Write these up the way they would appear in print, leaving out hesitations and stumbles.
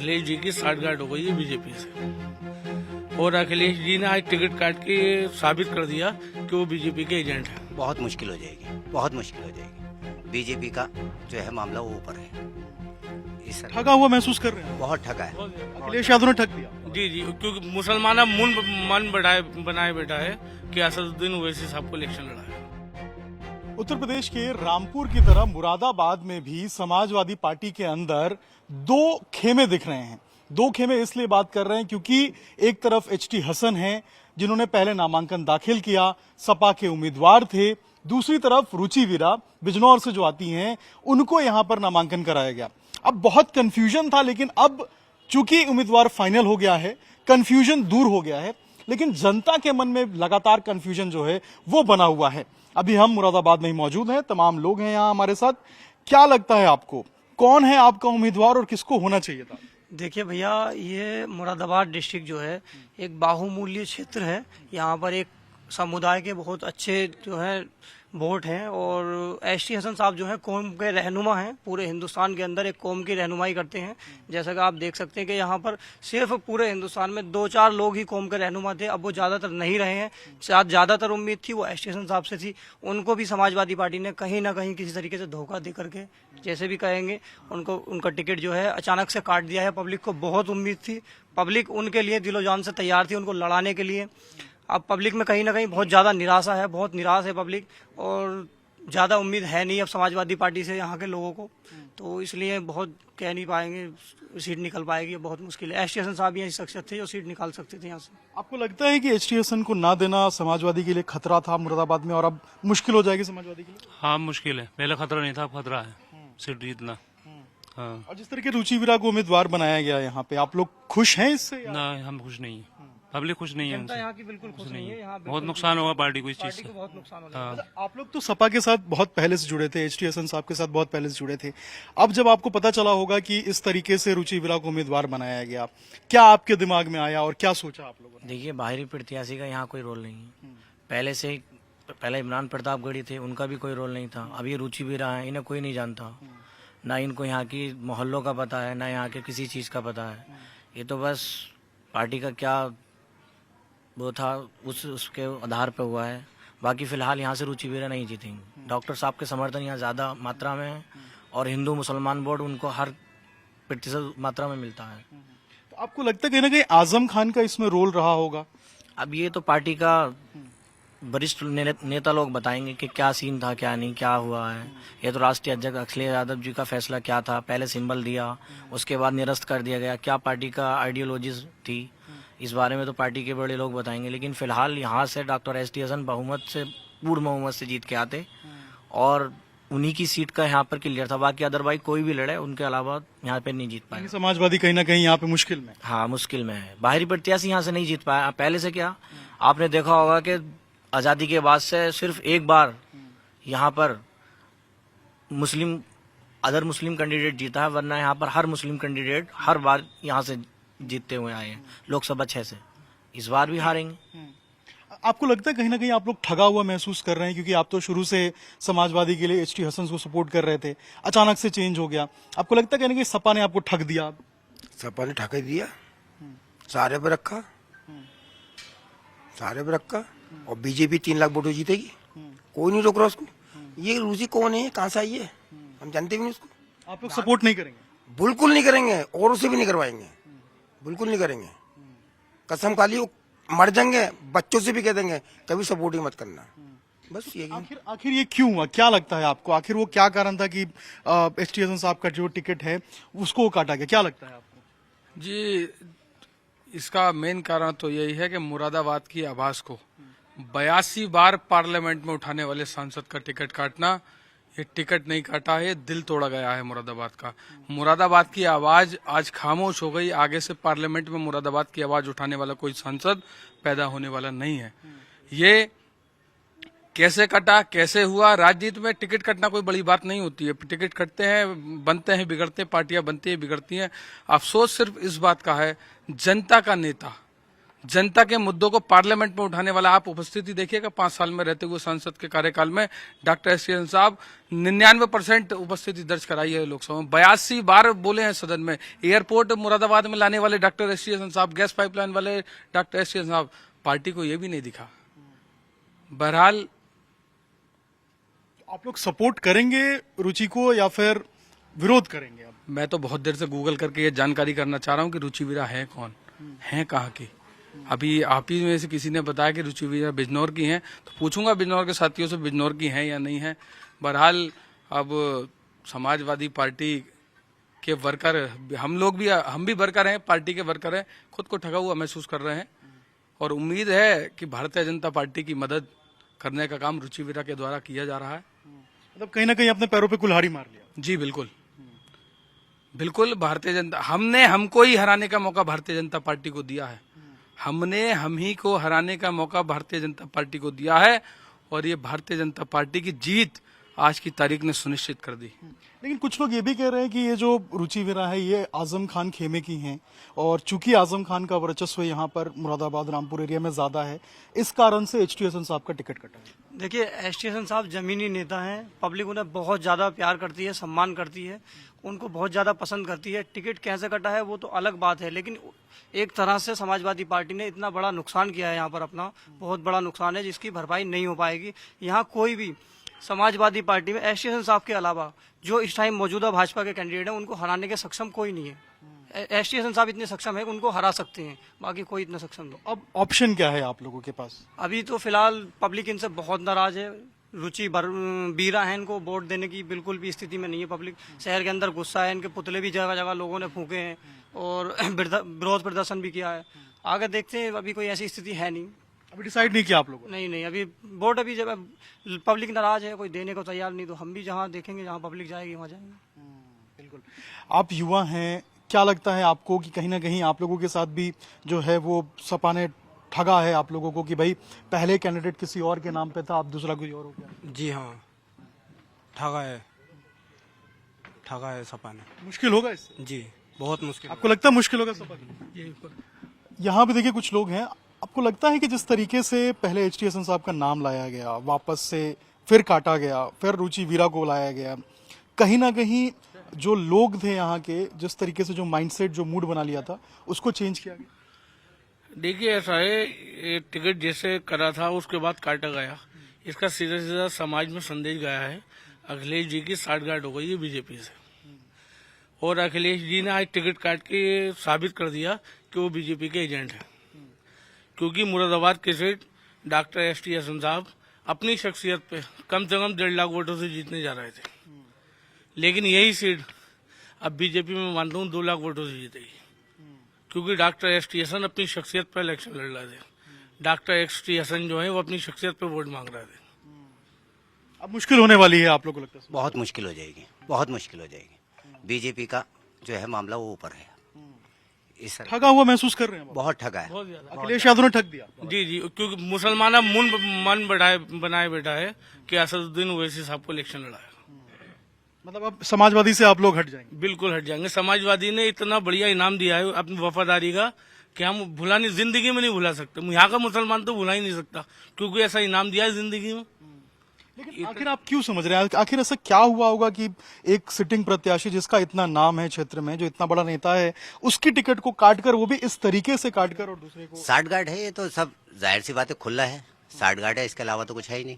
अखिलेश जी की साठगांठ हो गई है बीजेपी से, और अखिलेश जी ने आज टिकट काट के साबित कर दिया कि वो बीजेपी के एजेंट है। बहुत मुश्किल हो जाएगी, बहुत मुश्किल हो जाएगी। बीजेपी का जो है मामला वो ऊपर है। इस सरकार ठगा हुआ महसूस कर रहे हैं बहुत ठगा है। अखिलेश यादव ने ठग दिया। जी जी, क्योंकि मुसलमान अब मन बनाए बैठा है कि असदुद्दीन ओवैसी साहब को इलेक्शन लड़ा है। उत्तर प्रदेश के रामपुर की तरह मुरादाबाद में भी समाजवादी पार्टी के अंदर दो खेमे दिख रहे हैं। दो खेमे इसलिए बात कर रहे हैं क्योंकि एक तरफ एचटी हसन हैं, जिन्होंने पहले नामांकन दाखिल किया, सपा के उम्मीदवार थे। दूसरी तरफ रुचि वीरा बिजनौर से जो आती हैं, उनको यहां पर नामांकन कराया गया। अब बहुत कंफ्यूजन था, लेकिन अब चूंकि उम्मीदवार फाइनल हो गया है, कंफ्यूजन दूर हो गया है, लेकिन जनता के मन में लगातार कंफ्यूजन जो है वो बना हुआ है। अभी हम मुरादाबाद में ही मौजूद हैं, तमाम लोग हैं यहाँ हमारे साथ। क्या लगता है आपको, कौन है आपका उम्मीदवार और किसको होना चाहिए था? देखिए भैया, ये मुरादाबाद डिस्ट्रिक्ट जो है एक बाहुमूल्य क्षेत्र है। यहाँ पर एक समुदाय के बहुत अच्छे जो है वोट हैं, और एचटी हसन साहब जो है कौम के रहनुमा हैं। पूरे हिंदुस्तान के अंदर एक कौम की रहनुमाई करते हैं। जैसा कि आप देख सकते हैं कि यहाँ पर सिर्फ पूरे हिंदुस्तान में 2-4 लोग ही कौम के रहनुमा थे। अब वो ज़्यादातर नहीं रहे हैं। ज़्यादातर उम्मीद थी वो एचटी हसन साहब से थी। उनको भी समाजवादी पार्टी ने कहीं ना कहीं किसी तरीके से धोखा दे करके, जैसे भी कहेंगे, उनका टिकट जो है अचानक से काट दिया है। पब्लिक को बहुत उम्मीद थी, पब्लिक उनके लिए दिलो जान से तैयार थी, उनको लड़ाने के लिए। अब पब्लिक में कहीं ना कहीं बहुत ज़्यादा निराशा है, बहुत निराश है पब्लिक, और ज़्यादा उम्मीद है नहीं अब समाजवादी पार्टी से यहाँ के लोगों को। तो इसलिए बहुत कह नहीं पाएंगे सीट निकल पाएगी, बहुत मुश्किल है। एचटी हसन साहब यहाँ शख्सियत थे जो सीट निकाल सकते थे यहाँ से। आपको लगता है कि एचटी हसन को ना देना समाजवादी के लिए खतरा था मुरादाबाद में, और अब मुश्किल हो जाएगी समाजवादी के लिए? हाँ, मुश्किल है। पहले खतरा नहीं था, अब खतरा है सीट जीतना। हाँ। और जिस तरह के रुचि वीरा को उम्मीदवार बनाया गया यहाँ पे, आप लोग खुश हैं इससे? ना, हम खुश नहीं है, पब्लिक खुश नहीं है जनता उनसे। यहाँ की बिल्कुल खुश नहीं है। यहाँ बहुत नुकसान होगा पार्टी को इस चीज पार्टी से। को बहुत नुकसान होगा। हाँ। आप लोग तो सपा के साथ बहुत पहले से जुड़े थे, एचटी हसन साहब के साथ बहुत पहले से जुड़े थे। अब जब आपको पता चला होगा कि इस तरीके से रुचि वीरा को उम्मीदवार बनाया गया, क्या आपके दिमाग में आया और क्या सोचा आप लोगों ने? देखिए, बाहरी प्रत्याशी का यहाँ कोई रोल नहीं है। पहले इमरान प्रतापगढ़ी थे, उनका भी कोई रोल नहीं था। अब ये रुचि वीरा है, इन्हें कोई नहीं जानता। ना इनको यहाँ की मोहल्लों का पता है, ना यहाँ के किसी चीज़ का पता है। ये तो बस पार्टी का क्या वो था उसके आधार पे हुआ है। बाकी फिलहाल यहाँ से रुचि वीरा नहीं जीतेंगे। डॉक्टर साहब के समर्थन यहाँ ज़्यादा मात्रा में है, और हिंदू मुसलमान वोट उनको हर प्रतिशत मात्रा में मिलता है। तो आपको लगता है कहीं ना कहीं आजम खान का इसमें रोल रहा होगा? अब ये तो पार्टी का वरिष्ठ नेता लोग बताएंगे कि क्या सीन था, क्या नहीं, क्या हुआ है। ये तो राष्ट्रीय अध्यक्ष अखिलेश यादव जी का फैसला क्या था, पहले सिंबल दिया, उसके बाद निरस्त कर दिया गया, क्या पार्टी का आइडियोलॉजी थी, इस बारे में तो पार्टी के बड़े लोग बताएंगे। लेकिन फिलहाल यहाँ से डॉक्टर एचटी हसन बहुमत से, पूर्ण बहुमत से जीत के आते, और उन्हीं की सीट का यहाँ पर क्लियर था। बाकी अदरवाइज कोई भी लड़े, उनके अलावा यहाँ पे नहीं जीत पाए। समाजवादी कहीं ना कहीं यहाँ पे मुश्किल में? हाँ, मुश्किल में है। बाहरी प्रत्याशी यहाँ से नहीं जीत पाया। पहले से क्या आपने देखा होगा कि आज़ादी के बाद से सिर्फ एक बार यहाँ पर अदर मुस्लिम कैंडिडेट जीता है, वरना यहाँ पर हर मुस्लिम कैंडिडेट हर बार यहाँ से जीतते हुए आए हैं। लोकसभा 6 से इस बार भी हारेंगे। आपको लगता है कहीं ना कहीं आप लोग ठगा हुआ महसूस कर रहे हैं, क्योंकि आप तो शुरू से समाजवादी के लिए एचटी हसन को सपोर्ट कर रहे थे, अचानक से चेंज हो गया। आपको लगता है कहीं ना कहीं सपा ने आपको ठग दिया? सपा ने ठग दिया, सारे पे रखा, और बीजेपी 3 लाख वोटों जीतेगी, कोई नहीं रोक रहा उसको। ये रुचि कौन है, कहाँ से आई है, हम जानते भी नहीं उसको। आप लोग सपोर्ट नहीं करेंगे? बिल्कुल नहीं करेंगे, और उसे भी नहीं करवाएंगे, बिल्कुल नहीं करेंगे। कसम खाली वो मर जाएंगे, बच्चों से भी कह देंगे कभी सपोर्ट ही मत करना। बस ये आखिर ये क्यों हुआ, क्या लगता है आपको? आखिर वो क्या कारण था कि एचटी हसन साहब का जो टिकट है उसको काटा गया? क्या लगता है आपको? जी, इसका मेन कारण तो यही है कि मुरादाबाद की आवाज को 82 बार पार्लियामेंट में उठाने वाले सांसद का टिकट काटना, ये टिकट नहीं काटा है, दिल तोड़ा गया है मुरादाबाद का। मुरादाबाद की आवाज आज खामोश हो गई। आगे से पार्लियामेंट में मुरादाबाद की आवाज उठाने वाला कोई सांसद पैदा होने वाला नहीं है। ये कैसे कटा, कैसे हुआ? राजनीति में टिकट कटना कोई बड़ी बात नहीं होती है। टिकट कटते हैं, बनते हैं, बिगड़ते हैं, पार्टियां बनती हैं, बिगड़ती हैं। अफसोस सिर्फ इस बात का है, जनता का नेता, जनता के मुद्दों को पार्लियामेंट में उठाने वाला आप उपस्थिति देखिएगा 5 साल में रहते हुए संसद के कार्यकाल में डॉक्टर एस टी साहब 99% उपस्थिति दर्ज कराई है लोकसभा में, 82 बार बोले हैं सदन में। एयरपोर्ट मुरादाबाद में लाने वाले डॉक्टर एस टी साहब, गैस पाइपलाइन वाले डॉक्टर एस टी साहब, पार्टी को यह भी नहीं दिखा। बहरहाल आप लोग सपोर्ट करेंगे रुचि को या फिर विरोध करेंगे? अब मैं तो बहुत देर से गूगल करके ये जानकारी करना चाह रहा हूँ कि रुचि वीरा है कौन, है कहाँ की। अभी आप ही में से किसी ने बताया कि रुचि वीरा बिजनौर की हैं, तो पूछूंगा बिजनौर के साथियों से बिजनौर की हैं या नहीं है। बहरहाल अब समाजवादी पार्टी के वर्कर, हम भी वर्कर हैं, पार्टी के वर्कर हैं, खुद को ठगा हुआ महसूस कर रहे हैं और उम्मीद है कि भारतीय जनता पार्टी की मदद करने का काम रुचि वीरा के द्वारा किया जा रहा है। मतलब कहीं ना कहीं अपने पैरों पे कुल्हाड़ी मार लिया। जी बिल्कुल बिल्कुल, भारतीय जनता हमको ही हराने का मौका भारतीय जनता पार्टी को दिया है। हम ही को हराने का मौका भारतीय जनता पार्टी को दिया है और ये भारतीय जनता पार्टी की जीत आज की तारीख ने सुनिश्चित कर दी। लेकिन कुछ लोग ये भी कह रहे हैं कि ये जो रुचि वीरा है ये आजम खान खेमे की हैं और चूंकि आजम खान का वर्चस्व यहाँ पर मुरादाबाद रामपुर एरिया में ज्यादा है, इस कारण से एच टी हसन साहब का टिकट कटा है। देखिए, एस टी हसन साहब जमीनी नेता हैं, पब्लिक उन्हें बहुत ज़्यादा प्यार करती है, सम्मान करती है, उनको बहुत ज़्यादा पसंद करती है। टिकट कैसे कटा है वो तो अलग बात है, लेकिन एक तरह से समाजवादी पार्टी ने इतना बड़ा नुकसान किया है यहाँ पर, अपना बहुत बड़ा नुकसान है जिसकी भरपाई नहीं हो पाएगी। यहाँ कोई भी समाजवादी पार्टी में एस टी हसन साहब के अलावा जो इस टाइम मौजूदा भाजपा के कैंडिडेट हैं उनको हराने के सक्षम कोई नहीं है। एस टी हसन साहब इतने सक्षम है कि उनको हरा सकते हैं, बाकी कोई इतना सक्षम नहीं। अब ऑप्शन क्या है आप लोगों के पास? अभी तो फिलहाल पब्लिक इनसे बहुत नाराज है। रुचि बीरा है, इनको वोट देने की बिल्कुल भी स्थिति में नहीं है पब्लिक। शहर के अंदर गुस्सा है, इनके पुतले भी जगह जगह लोगों ने फूके हैं और विरोध प्रदर्शन भी किया है। आगे देखते हैं, अभी कोई ऐसी स्थिति है नहीं। अभी डिसाइड नहीं किया आप लोगों ने? नहीं, अभी वोट अभी जब पब्लिक नाराज है, कोई देने को तैयार नहीं, तो हम भी जहाँ देखेंगे, जहाँ पब्लिक जाएगी वहाँ जाएंगे। बिल्कुल। आप युवा हैं, क्या लगता है आपको कि कहीं ना कहीं आप लोगों के साथ भी जो है वो सपा ने ठगा है आप लोगों को कि भाई पहले कैंडिडेट किसी और के नाम पे था, अब दूसरा कोई और हो गया? जी हाँ, ठगा है सपा ने। मुश्किल होगा इससे? जी बहुत मुश्किल। आपको लगता है मुश्किल होगा सपा के लिए? यहाँ पे देखिए कुछ लोग हैं, आपको लगता है कि जिस तरीके से पहले एच टी हसन साहब का नाम लाया गया, वापस से फिर काटा गया, फिर रुचि वीरा को लाया गया, कहीं ना कहीं जो लोग थे यहाँ के, जिस तरीके से जो माइंडसेट, जो मूड बना लिया था, उसको चेंज किया गया? देखिए ऐसा है, ये टिकट जैसे करा था उसके बाद काटा गया, इसका सीधा सीधा समाज में संदेश गया है अखिलेश जी की साठगांठ हो गई है बीजेपी से। और अखिलेश जी ने आज टिकट काट के साबित कर दिया कि वो बीजेपी के एजेंट है, क्योंकि मुरादाबाद की seat doctor S T Hasan साहब अपनी शख्सियत पे कम से कम 1.5 लाख वोटों से जीतने जा रहे थे, लेकिन यही सीट अब बीजेपी में मानता हूँ 2 लाख वोटों से जीतेगी, क्योंकि डॉक्टर एस टी हसन अपनी शख्सियत पर इलेक्शन लड़ रहे थे। डॉक्टर एस टी हसन जो है वो अपनी शख्सियत पर वोट मांग रहे थे। अब मुश्किल होने वाली है आप लोगों को लगता है? बहुत मुश्किल हो जाएगी, बहुत मुश्किल हो जाएगी। बीजेपी का जो है मामला वो ऊपर है। इस ठगा हुआ महसूस कर रहे हैं? बहुत ठगा है। अखिलेश यादव ने ठग दिया। जी, क्योंकि मुसलमान अब मन बनाए बैठा है कि असदुद्दीन ओवैसी साहब को इलेक्शन लड़ाया। मतलब अब समाजवादी से आप लोग हट जाएंगे? बिल्कुल हट जाएंगे। समाजवादी ने इतना बढ़िया इनाम दिया है अपनी वफादारी का कि हम जिंदगी में नहीं भुला सकते। यहाँ का मुसलमान तो भुला ही नहीं सकता, क्योंकि ऐसा इनाम दिया है जिंदगी में। लेकिन आखिर आप क्यों समझ रहे हैं, आखिर ऐसा क्या हुआ होगा कि एक सिटिंग प्रत्याशी जिसका इतना नाम है क्षेत्र में, जो इतना बड़ा नेता है, उसकी टिकट को काटकर, वो भी इस तरीके से काटकर, और दूसरे को? साठगांठ है, ये तो सब जाहिर सी बात है, खुला है। साठगांठ है, इसके अलावा तो कुछ है ही नहीं।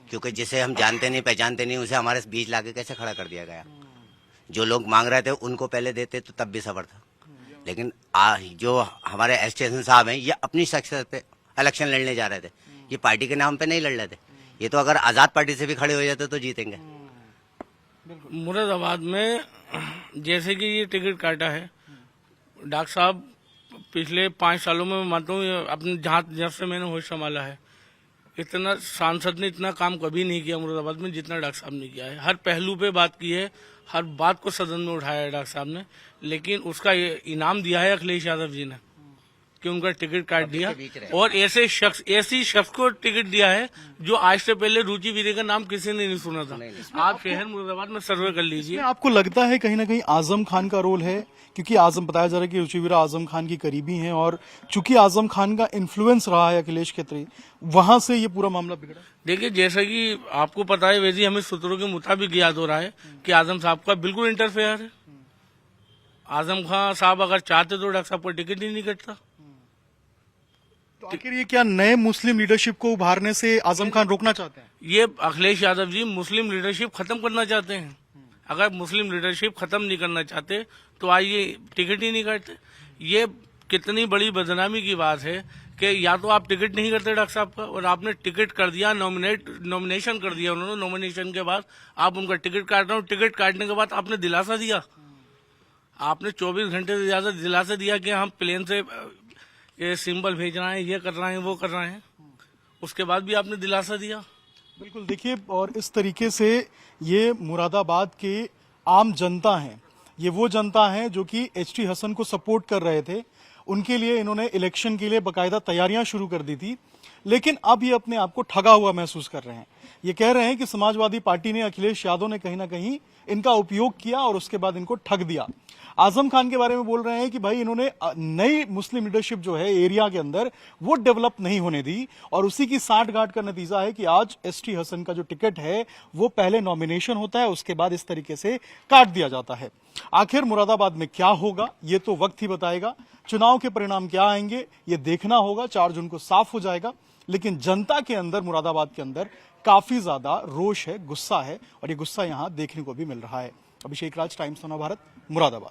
क्योंकि जिसे हम जानते नहीं, पहचानते नहीं, उसे हमारे बीच लाके कैसे खड़ा कर दिया गया। जो लोग मांग रहे थे उनको पहले देते तो तब भी सबर था, लेकिन जो हमारे एस टी हसन साहब हैं, ये अपनी शख्सियत पे इलेक्शन लड़ने जा रहे थे, ये पार्टी के नाम पे नहीं लड़ रहे थे। ये तो अगर आजाद पार्टी से भी खड़े हो जाते तो जीतेंगे। मुरादाबाद में जैसे कि ये टिकट काटा है, डॉक्टर साहब पिछले 5 सालों में मैं मानता हूँ अपने जब से मैंने होश संभाला है, इतना सांसद ने इतना काम कभी नहीं किया मुरादाबाद में जितना डॉक्टर साहब ने किया है। हर पहलू पे बात की है, हर बात को सदन में उठाया है डॉक्टर साहब ने, लेकिन उसका ये इनाम दिया है अखिलेश यादव जी ने कि उनका टिकट काट दिया, और ऐसे शख्स को टिकट दिया है जो आज से पहले रुचि वीरे का नाम किसी ने नहीं सुना था। आप शहर मुरादाबाद में सर्वे कर लीजिए। आपको लगता है कहीं ना कहीं आजम खान का रोल है, क्योंकि आजम बताया जा रहा है कि रुचिवीरा आजम खान की करीबी हैं और चूंकि आजम खान का इन्फ्लुएंस रहा है अखिलेश खत्री, वहां से ये पूरा मामला बिगड़ा। देखिए, जैसा कि आपको पता है वैसे हमें सूत्रों के मुताबिक याद हो रहा है कि आजम साहब का बिल्कुल इंटरफेयर है। आजम खान साहब अगर चाहते तो डॉक्टर साहब को टिकट ही नहीं कटता। तो आखिर ये क्या नए मुस्लिम लीडरशिप को उभारने से आजम खान रोकना चाहते हैं? ये अखिलेश यादव जी मुस्लिम लीडरशिप खत्म करना चाहते हैं। अगर मुस्लिम लीडरशिप खत्म नहीं करना चाहते तो आइए टिकट ही नहीं काटते। ये कितनी बड़ी बदनामी की बात है कि या तो आप टिकट नहीं करते डॉक्टर साहब का, और आपने टिकट कर दिया, नॉमिनेशन कर दिया उन्होंने, नॉमिनेशन के बाद आप उनका टिकट काट रहे हो, टिकट काटने के बाद आपने दिलासा दिया, आपने 24 घंटे से ज्यादा दिलासा दिया कि हम प्लेन से ये सिंबल भेज रहे हैं, ये कर रहे हैं, वो कर रहे हैं, उसके बाद भी आपने दिलासा दिया। बिल्कुल, देखिए, और इस तरीके से ये मुरादाबाद के आम जनता हैं, ये वो जनता है जो कि एचटी हसन को सपोर्ट कर रहे थे, उनके लिए इन्होंने इलेक्शन के लिए बाकायदा तैयारियां शुरू कर दी थी, लेकिन अब ये अपने आप को ठगा हुआ महसूस कर रहे हैं। ये कह रहे हैं कि समाजवादी पार्टी ने, अखिलेश यादव ने कहीं ना कहीं इनका उपयोग किया और उसके बाद इनको ठग दिया। आजम खान के बारे में बोल रहे हैं कि भाई इन्होंने नई मुस्लिम लीडरशिप जो है एरिया के अंदर वो डेवलप नहीं होने दी, और उसी की साठगांठ का नतीजा है कि आज एसटी हसन का जो टिकट है वो पहले नॉमिनेशन होता है, उसके बाद इस तरीके से काट दिया जाता है। आखिर मुरादाबाद में क्या होगा ये तो वक्त ही बताएगा। चुनाव के परिणाम क्या आएंगे ये देखना होगा, 4 जून को साफ हो जाएगा। लेकिन जनता के अंदर, मुरादाबाद के अंदर काफी ज्यादा रोष है, गुस्सा है, और ये गुस्सा यहां देखने को भी मिल रहा है। अभिषेक राज, टाइम्स ऑफ भारत, मुरादाबाद।